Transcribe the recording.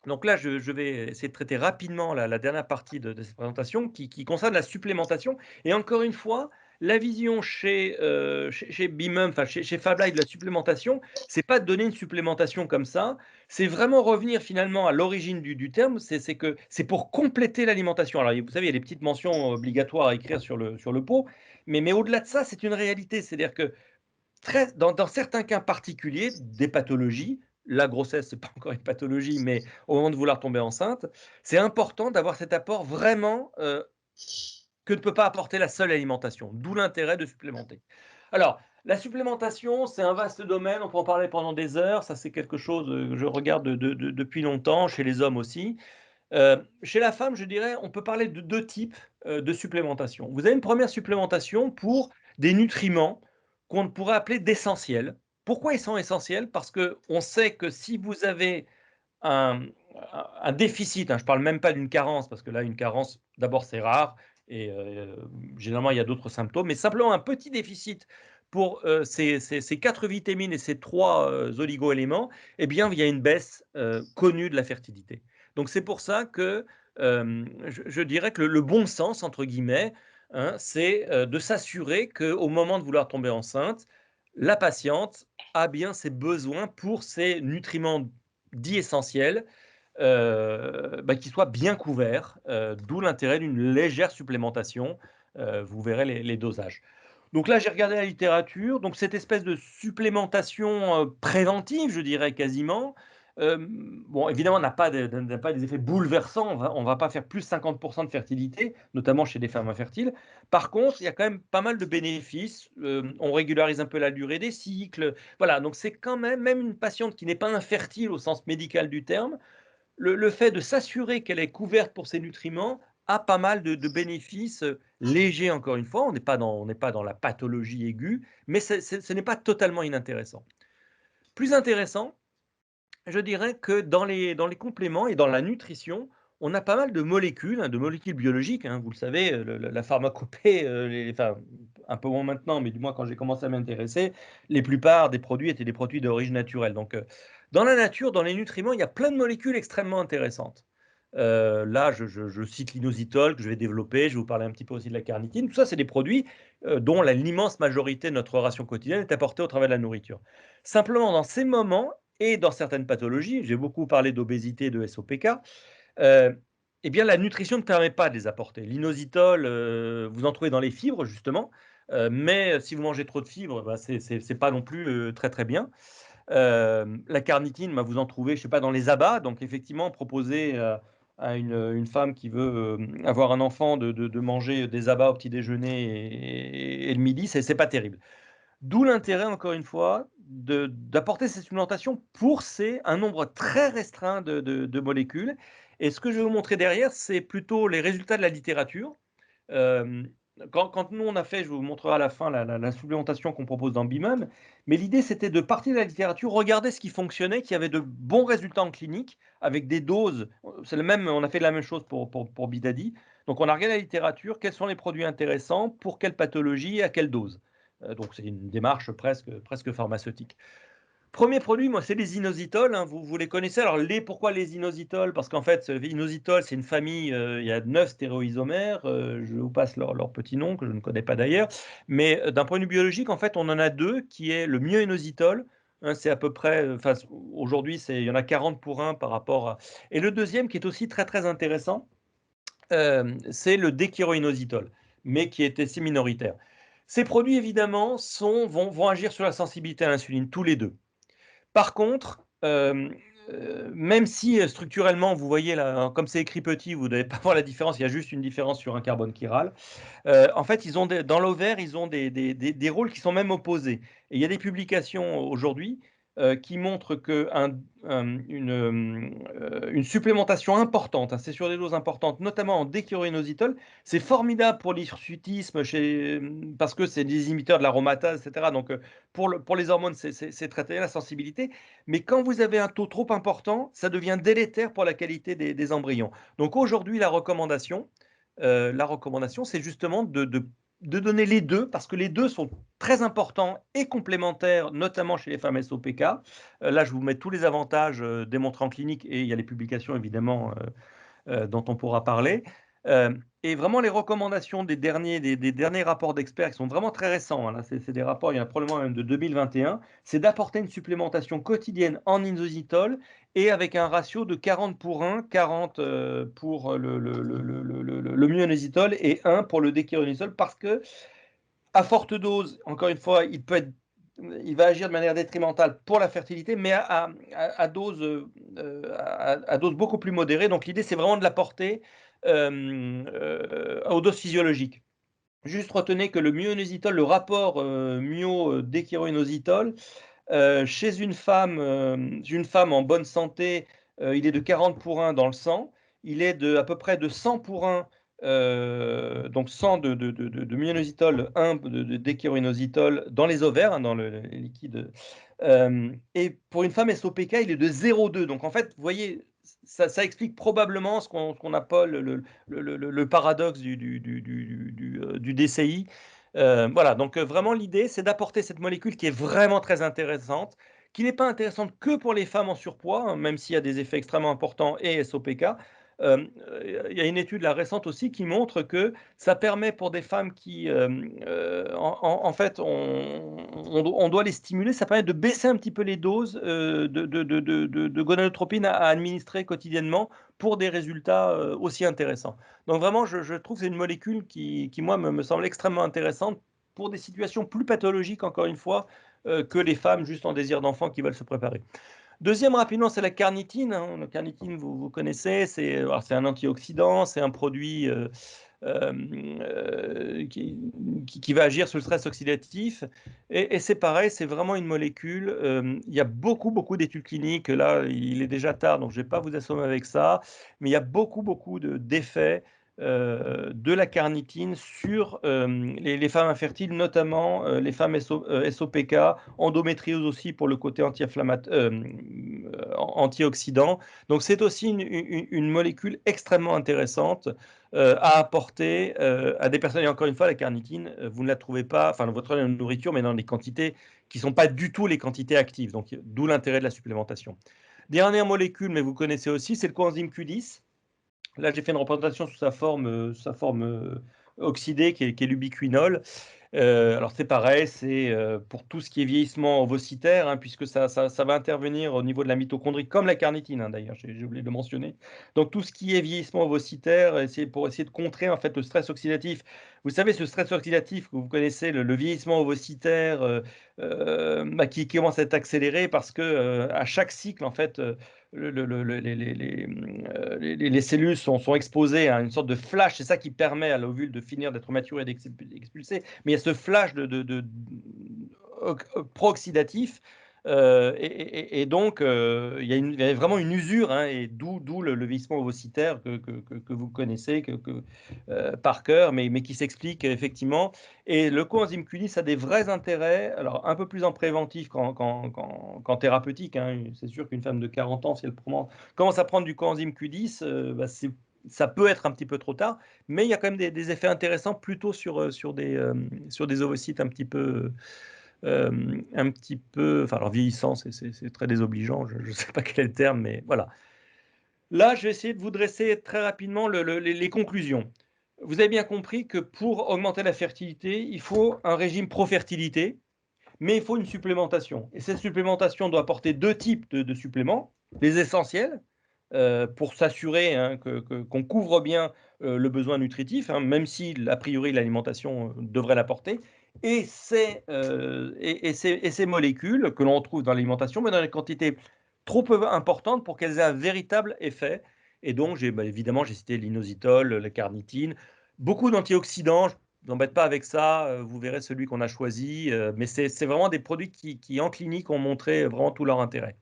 Donc là, je vais essayer de traiter rapidement la dernière partie de cette présentation qui concerne la supplémentation et encore une fois, la vision chez Bimum, enfin chez Fab Life de la supplémentation, c'est pas de donner une supplémentation comme ça, c'est vraiment revenir finalement à l'origine du terme, c'est que c'est pour compléter l'alimentation. Alors, vous savez, il y a des petites mentions obligatoires à écrire sur le pot, mais au-delà de ça, c'est une réalité. C'est-à-dire que dans certains cas particuliers, des pathologies, la grossesse, c'est pas encore une pathologie, mais au moment de vouloir tomber enceinte, c'est important d'avoir cet apport vraiment, que ne peut pas apporter la seule alimentation, d'où l'intérêt de supplémenter. Alors, la supplémentation, c'est un vaste domaine, on peut en parler pendant des heures, ça c'est quelque chose, que je regarde depuis longtemps, chez les hommes aussi. Chez la femme, je dirais, on peut parler de 2 types, de supplémentation. Vous avez une première supplémentation pour des nutriments qu'on pourrait appeler d'essentiels. Pourquoi ils sont essentiels? Parce qu'on sait que si vous avez un un déficit, hein, je ne parle même pas d'une carence, parce que là, une carence, d'abord, c'est rare et généralement, il y a d'autres symptômes, mais simplement un petit déficit pour, ces 4 vitamines et ces 3 oligo-éléments, eh bien, il y a une baisse, connue de la fertilité. Donc c'est pour ça que, je dirais que le «bon sens» entre guillemets, hein, c'est, de s'assurer qu'au moment de vouloir tomber enceinte, la patiente a bien ses besoins pour ces nutriments dits essentiels, qui soient bien couverts, d'où l'intérêt d'une légère supplémentation, vous verrez les dosages. Donc là, j'ai regardé la littérature, donc cette espèce de supplémentation, préventive, je dirais quasiment, bon évidemment n'a pas des effets bouleversants, on va pas faire plus 50 de fertilité, notamment chez des femmes infertiles. Par contre, il y a quand même pas mal de bénéfices, on régularise un peu la durée des cycles, voilà, donc c'est quand même une patiente qui n'est pas infertile au sens médical du terme, le fait de s'assurer qu'elle est couverte pour ces nutriments a pas mal de bénéfices, légers encore une fois, on n'est pas dans la pathologie aiguë, mais ce n'est pas totalement inintéressant. Plus intéressant, je dirais que dans les compléments et dans la nutrition, on a pas mal de molécules biologiques, hein. Vous le savez, le la pharmacopée, enfin, un peu moins maintenant, mais du moins quand j'ai commencé à m'intéresser, les plupart des produits étaient des produits d'origine naturelle. Donc, dans la nature, dans les nutriments, il y a plein de molécules extrêmement intéressantes. Là, je cite l'inositol que je vais développer, je vais vous parler un petit peu aussi de la carnitine. Tout ça, c'est des produits, dont l'immense majorité de notre ration quotidienne est apportée au travers de la nourriture. Simplement, dans ces moments, et dans certaines pathologies, j'ai beaucoup parlé d'obésité, de SOPK, heu, eh bien, la nutrition ne permet pas de les apporter. L'inositol, vous en trouvez dans les fibres justement, mais si vous mangez trop de fibres, bah, c'est pas non plus, très, très bien. La carnitine, bah, vous en trouvez, je sais pas, dans les abats, donc effectivement proposer, à une femme qui veut, avoir un enfant de manger des abats au petit déjeuner et le midi, c'est pas terrible. D'où l'intérêt, encore une fois, d'apporter cette supplémentation pour un nombre très restreint de molécules et ce que je vais vous montrer derrière, c'est plutôt les résultats de la littérature. Hem, quand nous on a fait, je vous montrerai à la fin la supplémentation qu'on propose dans Bimum, mais l'idée c'était de partir de la littérature, regarder ce qui fonctionnait, qui avait de bons résultats en clinique avec des doses, c'est le même on a fait la même chose pour Bidadi. Donc on a regardé la littérature, quels sont les produits intéressants, pour quelle pathologie, à quelle dose. Donc c'est une démarche presque pharmaceutique. Premier produit, moi, c'est les inositol, hein, vous les connaissez. Alors pourquoi les inositol? Parce qu'en fait, inositol, c'est une famille, il y a 9 stéréoisomères, je vous passe leur petit nom que je ne connais pas d'ailleurs. Mais, d'un point de vue biologique, en fait, on en a 2 qui est le myoinositol, hein, c'est à peu près, enfin, aujourd'hui, il y en a 40 pour 1 par rapport à et le deuxième qui est aussi très, très intéressant, c'est le déchiroinositol, mais qui est assez minoritaire. Ces produits évidemment vont agir sur la sensibilité à l'insuline, tous les 2. Par contre, même si, structurellement, vous voyez là, comme c'est écrit petit, vous ne devez pas voir la différence, il y a juste une différence sur un carbone chiral. En fait, ils ont dans l'ovaire, ils ont des rôles qui sont même opposés et il y a des publications aujourd'hui, qui montrent qu'un une supplémentation importante, hein, c'est sur des doses importantes, notamment en déchiroinositol, c'est formidable pour l'hirsutisme parce que c'est des inhibiteurs de l'aromatase et cetera donc pour les hormones, c'est très, très bien, la sensibilité, mais quand vous avez un taux trop important, ça devient délétère pour la qualité des embryons. Donc aujourd'hui, la recommandation, c'est justement de donner les 2 parce que les 2 sont très importants et complémentaires, notamment chez les femmes SOPK. Là, je vous mets tous les avantages, démontrés en clinique et il y a les publications évidemment, dont on pourra parler. Et vraiment les recommandations des derniers rapports d'experts qui sont vraiment très récents, hein, là c'est des rapports, il y en a probablement même de 2021, c'est d'apporter une supplémentation quotidienne en inositol et avec un ratio de 40 pour 1, 40 pour le myoinositol et 1 pour le déchironisol parce que à forte dose, encore une fois, il va agir de manière détrimentale pour la fertilité, mais à dose, à dose beaucoup plus modérée. Donc l'idée, c'est vraiment de l'apporter aux doses physiologiques. Juste retenez que le myoinositol, le rapport myo-déchiroinositol, chez une femme en bonne santé, il est de 40 pour 1 dans le sang. Il est à peu près de 100 pour 1, donc 100 de myoinositol, 1 de déchiroinositol dans les ovaires, hein, dans les liquides. Et pour une femme SOPK, il est de 0,2. Donc en fait, vous voyez, ça explique probablement ce qu'on appelle le paradoxe du DCI. Voilà, donc vraiment l'idée, c'est d'apporter cette molécule qui est vraiment très intéressante, qui n'est pas intéressante que pour les femmes en surpoids, hein, même s'il y a des effets extrêmement importants et SOPK. Il y a une étude là récente aussi qui montre que ça permet pour des femmes qui, en fait, on doit les stimuler, ça permet de baisser un petit peu les doses de gonadotropine à administrer quotidiennement pour des résultats aussi intéressants. Donc vraiment, je trouve que c'est une molécule qui moi, me semble extrêmement intéressante pour des situations plus pathologiques, encore une fois, que les femmes juste en désir d'enfant qui veulent se préparer. Deuxième rapidement, c'est la carnitine, hein. La carnitine, vous connaissez, c'est un antioxydant, c'est un produit qui va agir sur le stress oxydatif. Et c'est pareil, c'est vraiment une molécule. Il y a beaucoup d'études cliniques. Là, il est déjà tard, donc je ne vais pas vous assommer avec ça. Mais il y a beaucoup d'effets de la carnitine sur les femmes infertiles, notamment les femmes SOPK, endométriose aussi pour le côté antioxydant. Donc c'est aussi une molécule extrêmement intéressante à apporter à des personnes. Et encore une fois, la carnitine, vous ne la trouvez pas, enfin, dans votre nourriture, mais dans des quantités qui ne sont pas du tout les quantités actives. Donc, d'où l'intérêt de la supplémentation. Dernière molécule, mais vous connaissez aussi, c'est le coenzyme Q10. Là, j'ai fait une représentation sous sa forme oxydée, qui est l'ubiquinol. Alors c'est pareil, c'est pour tout ce qui est vieillissement ovocytaire, hein, puisque ça va intervenir au niveau de la mitochondrie, comme la carnitine, hein, d'ailleurs, j'ai oublié de le mentionner. Donc tout ce qui est vieillissement ovocytaire, pour essayer de contrer en fait le stress oxydatif. Vous savez, ce stress oxydatif que vous connaissez, le vieillissement ovocytaire, bah, qui commence à être accéléré parce que à chaque cycle, en fait, les cellules sont exposées à une sorte de flash, c'est ça qui permet à l'ovule de finir d'être maturé et d'expulser, mais il y a ce flash pro-oxydatif, et donc il y a vraiment une usure, hein, et d'où le vieillissement ovocytaire que vous connaissez par cœur, mais qui s'explique effectivement. Et le coenzyme Q10 a des vrais intérêts, alors un peu plus en préventif qu'en thérapeutique, hein. C'est sûr qu'une femme de 40 ans, si elle commence à prendre du coenzyme Q10, bah, ça peut être un petit peu trop tard, mais il y a quand même des effets intéressants plutôt sur des ovocytes un petit peu, enfin alors vieillissant, c'est très désobligeant, je ne sais pas quel est le terme, mais voilà. Là, je vais essayer de vous dresser très rapidement les conclusions. Vous avez bien compris que pour augmenter la fertilité, il faut un régime pro-fertilité, mais il faut une supplémentation. Et cette supplémentation doit apporter deux types de suppléments. Les essentiels, pour s'assurer, hein, qu'on couvre bien le besoin nutritif, hein, même si, a priori, l'alimentation devrait l'apporter. Et ces molécules que l'on retrouve dans l'alimentation, mais dans des quantités trop peu importantes pour qu'elles aient un véritable effet. Et donc, évidemment, j'ai cité l'inositol, la carnitine, beaucoup d'antioxydants. Je ne vous embête pas avec ça, vous verrez celui qu'on a choisi, mais c'est vraiment des produits qui, en clinique, ont montré vraiment tout leur intérêt.